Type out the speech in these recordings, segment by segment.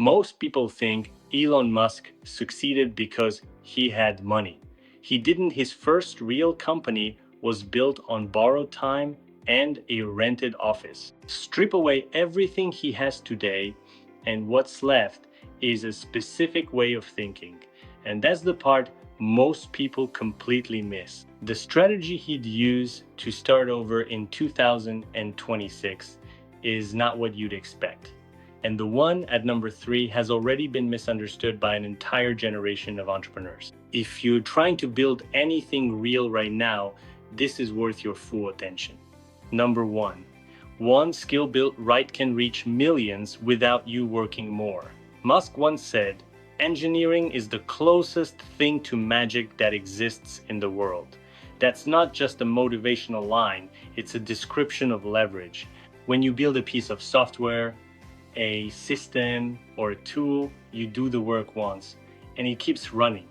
Most people think Elon Musk succeeded because he had money. He didn't. His first real company was built on borrowed time and a rented office. Strip away everything he has today, and what's left is a specific way of thinking. And that's the part most people completely miss. The strategy he'd use to start over in 2026 is not what you'd expect. And the one at number 3 has already been misunderstood by an entire generation of entrepreneurs. If you're trying to build anything real right now, this is worth your full attention. Number 1. One skill built right can reach millions without you working more. Musk once said, "Engineering is the closest thing to magic that exists in the world." That's not just a motivational line, it's a description of leverage. When you build a piece of software, a system, or a tool, you do the work once, and it keeps running.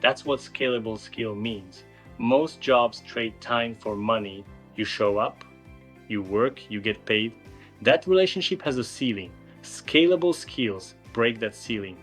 That's what scalable skill means. Most jobs trade time for money. You show up, you work, you get paid. That relationship has a ceiling. Scalable skills break that ceiling.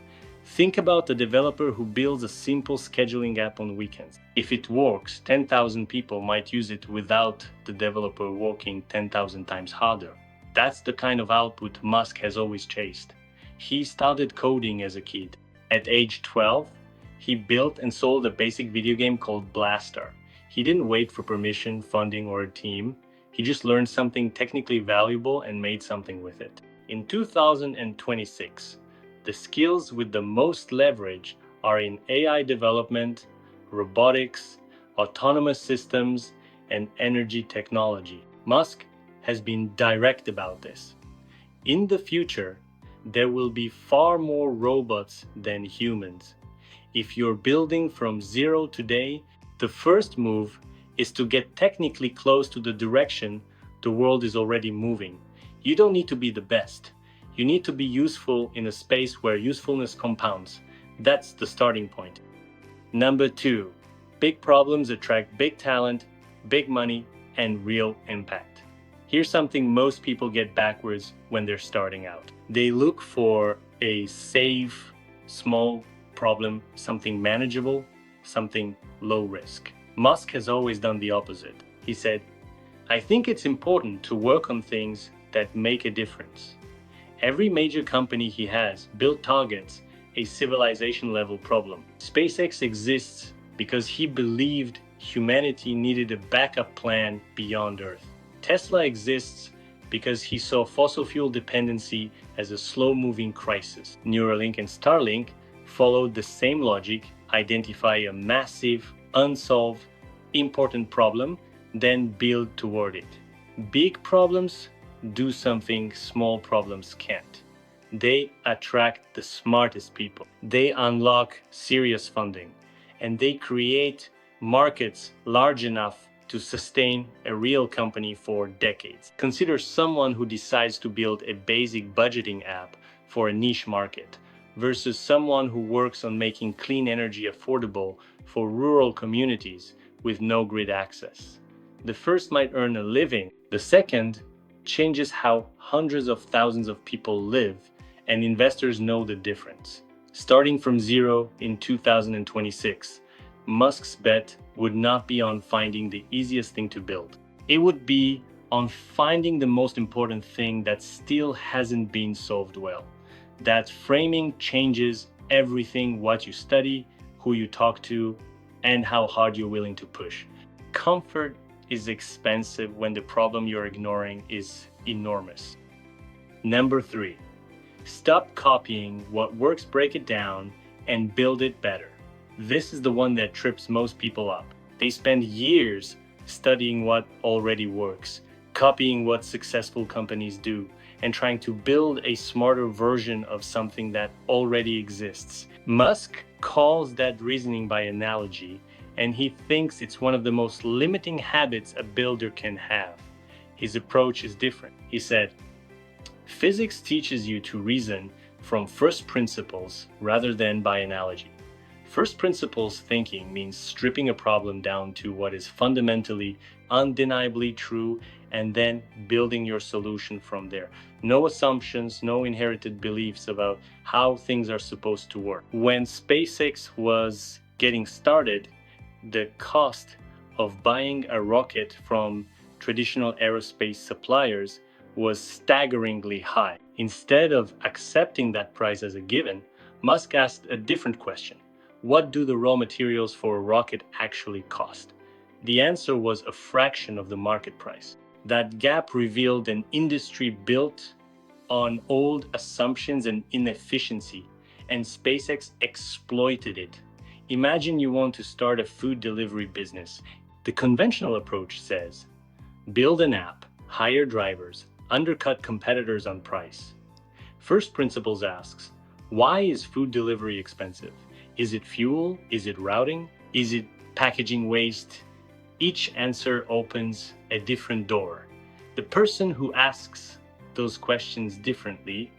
Think about the developer who builds a simple scheduling app on weekends. If it works, 10,000 people might use it without the developer working 10,000 times harder. That's the kind of output Musk has always chased. He started coding as a kid. At age 12, he built and sold a basic video game called Blaster. He didn't wait for permission, funding, or a team. He just learned something technically valuable and made something with it. In 2026, the skills with the most leverage are in AI development, robotics, autonomous systems, and energy technology. Musk has been direct about this. In the future, there will be far more robots than humans. If you're building from zero today, the first move is to get technically close to the direction the world is already moving. You don't need to be the best. You need to be useful in a space where usefulness compounds. That's the starting point. Number 2, big problems attract big talent, big money, and real impact. Here's something most people get backwards when they're starting out. They look for a safe, small problem, something manageable, something low risk. Musk has always done the opposite. He said, "I think it's important to work on things that make a difference." Every major company he has built targets a civilization level problem. SpaceX exists because he believed humanity needed a backup plan beyond Earth. Tesla exists because he saw fossil fuel dependency as a slow-moving crisis. Neuralink and Starlink followed the same logic, identify a massive, unsolved, important problem, then build toward it. Big problems do something small problems can't. They attract the smartest people. They unlock serious funding, and they create markets large enough to sustain a real company for decades. Consider someone who decides to build a basic budgeting app for a niche market versus someone who works on making clean energy affordable for rural communities with no grid access. The first might earn a living. The second changes how hundreds of thousands of people live, and investors know the difference. Starting from zero in 2026, Musk's bet would not be on finding the easiest thing to build. It would be on finding the most important thing that still hasn't been solved well. That framing changes everything: what you study, who you talk to, and how hard you're willing to push. Comfort is expensive when the problem you're ignoring is enormous. Number 3, stop copying what works, break it down, and build it better. This is the one that trips most people up. They spend years studying what already works, copying what successful companies do, and trying to build a smarter version of something that already exists. Musk calls that reasoning by analogy, and he thinks it's one of the most limiting habits a builder can have. His approach is different. He said, "Physics teaches you to reason from first principles rather than by analogy. First principles thinking means stripping a problem down to what is fundamentally, undeniably true and then building your solution from there. No assumptions, no inherited beliefs about how things are supposed to work. When SpaceX was getting started, the cost of buying a rocket from traditional aerospace suppliers was staggeringly high. Instead of accepting that price as a given, Musk asked a different question. What do the raw materials for a rocket actually cost? The answer was a fraction of the market price. That gap revealed an industry built on old assumptions and inefficiency, and SpaceX exploited it. Imagine you want to start a food delivery business. The conventional approach says build an app, hire drivers, undercut competitors on price. First Principles asks, why is food delivery expensive? Is it fuel? Is it routing? Is it packaging waste? Each answer opens a different door. The person who asks those questions differently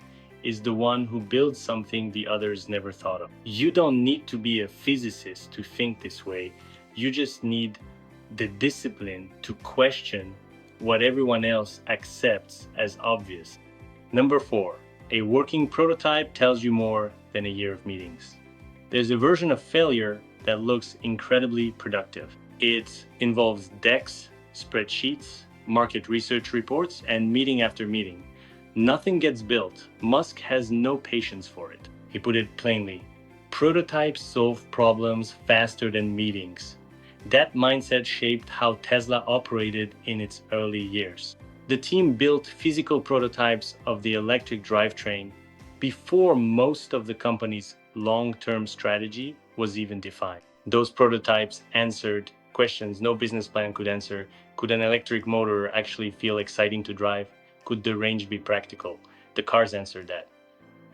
is the one who builds something the others never thought of. You don't need to be a physicist to think this way. You just need the discipline to question what everyone else accepts as obvious. Number 4, a working prototype tells you more than a year of meetings. There's a version of failure that looks incredibly productive. It involves decks, spreadsheets, market research reports, and meeting after meeting. Nothing gets built. Musk has no patience for it. He put it plainly, prototypes solve problems faster than meetings. That mindset shaped how Tesla operated in its early years. The team built physical prototypes of the electric drivetrain before most of the company's long-term strategy was even defined. Those prototypes answered questions no business plan could answer. Could an electric motor actually feel exciting to drive? Could the range be practical? The cars answered that,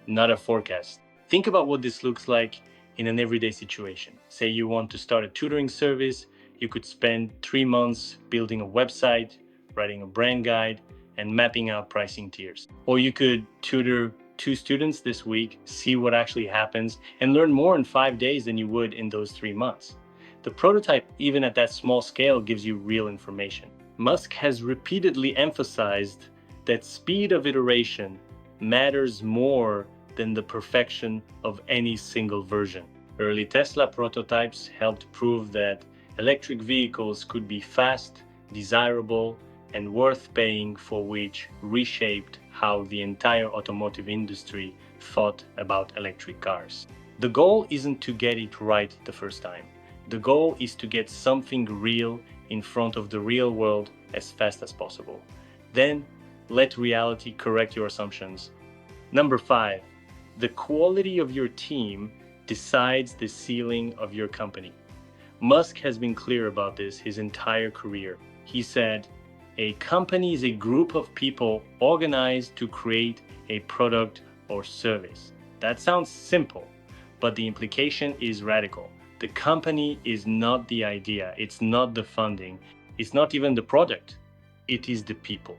not a forecast. Think about what this looks like in an everyday situation. Say you want to start a tutoring service, you could spend 3 months building a website, writing a brand guide, and mapping out pricing tiers. Or you could tutor 2 students this week, see what actually happens, and learn more in 5 days than you would in those 3 months. The prototype, even at that small scale, gives you real information. Musk has repeatedly emphasized that speed of iteration matters more than the perfection of any single version. Early Tesla prototypes helped prove that electric vehicles could be fast, desirable, and worth paying for, which reshaped how the entire automotive industry thought about electric cars. The goal isn't to get it right the first time. The goal is to get something real in front of the real world as fast as possible. Then let reality correct your assumptions. Number 5, the quality of your team decides the ceiling of your company. Musk has been clear about this his entire career. He said, a company is a group of people organized to create a product or service. That sounds simple, but the implication is radical. The company is not the idea, it's not the funding, it's not even the product, it is the people.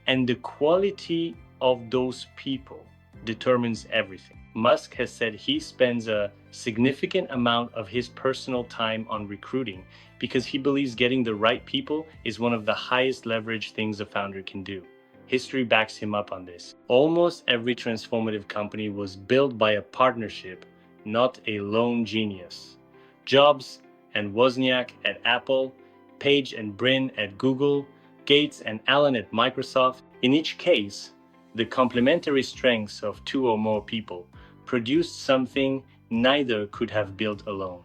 And the quality of those people determines everything. Musk has said he spends a significant amount of his personal time on recruiting because he believes getting the right people is one of the highest leverage things a founder can do. History backs him up on this. Almost every transformative company was built by a partnership, not a lone genius. Jobs and Wozniak at Apple, Page and Brin at Google, Gates and Allen at Microsoft. In each case, the complementary strengths of 2 or more people produced something neither could have built alone.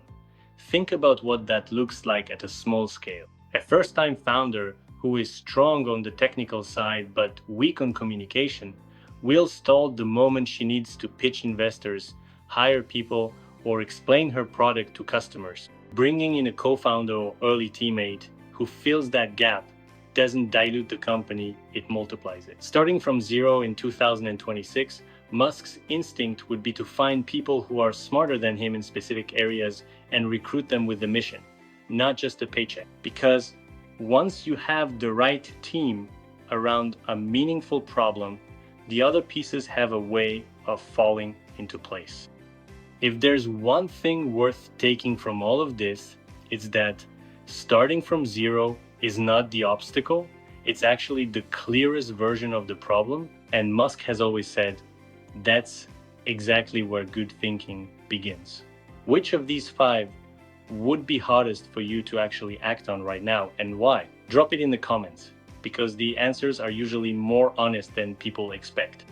Think about what that looks like at a small scale. A first-time founder who is strong on the technical side but weak on communication will stall the moment she needs to pitch investors, hire people, or explain her product to customers. Bringing in a co-founder or early teammate who fills that gap doesn't dilute the company, it multiplies it. Starting from zero in 2026, Musk's instinct would be to find people who are smarter than him in specific areas and recruit them with the mission, not just a paycheck. Because once you have the right team around a meaningful problem, the other pieces have a way of falling into place. If there's one thing worth taking from all of this, it's that starting from zero is not the obstacle, It's actually the clearest version of the problem, and Musk has always said that's exactly where good thinking begins. Which of these five would be hardest for you to actually act on right now, and why? Drop it in the comments, because the answers are usually more honest than people expect.